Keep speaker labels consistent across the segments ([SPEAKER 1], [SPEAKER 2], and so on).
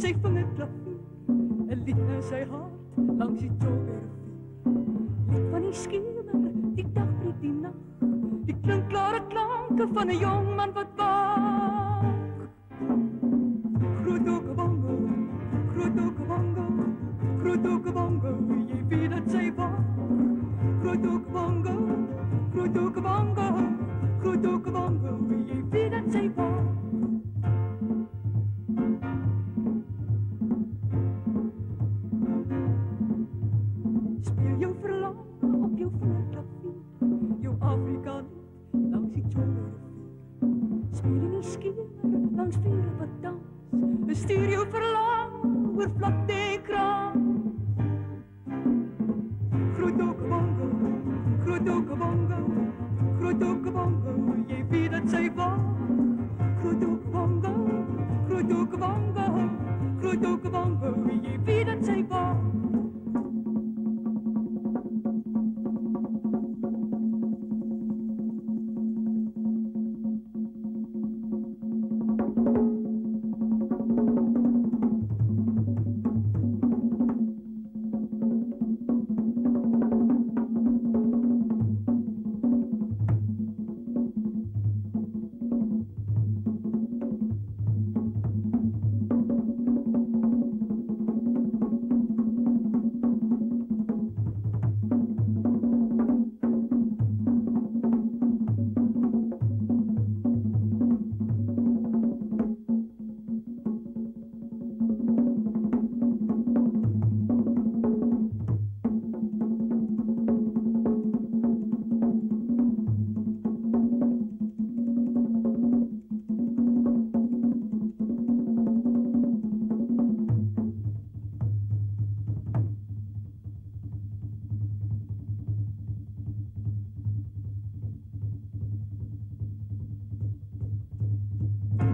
[SPEAKER 1] sy vinger klavier, 'n lied in sy hart langs die joggerrivier. Lied van die skemer, die dag breek die nag, die klinkklare klanke van 'n jong man wat wag. Groot Okabongo, groot Okabongo, groot Okabongo, jy weet dat sy wag. Groot Okabongo, groot Okabongo, groot Okabongo, jy weet dat sy wag. Speel jou verlange op jou vingerklavier, jou Afrikaan langs die joggerrivier. Speel in die skemer langs vure wat dans, stuur jou verlange oor vlakte en kraan. Groot Okabongo, groot Okabongo, groot Okabongo, jy weet dat sy wag. Groot Okabongo, groot Okabongo, groot Okabongo, jy weet dat sy wag.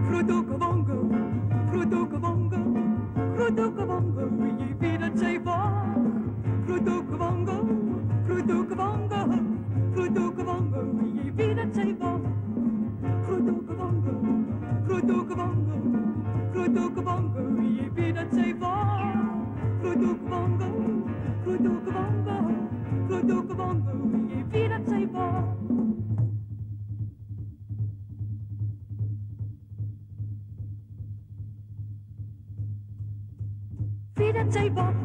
[SPEAKER 1] Groot Okabongo, groot Okabongo, groot Okabongo, jy weet dat sy wag. Groot Okabongo, groot Okabongo, groot Okabongo, jy weet dat sy wag. Groot Okabongo, groot Okabongo, groot Okabongo, jy weet dat sy wag. Groot Okabongo, groot Okabongo, groot Okabongo, jy weet dat sy wag. Wie dat sy wag,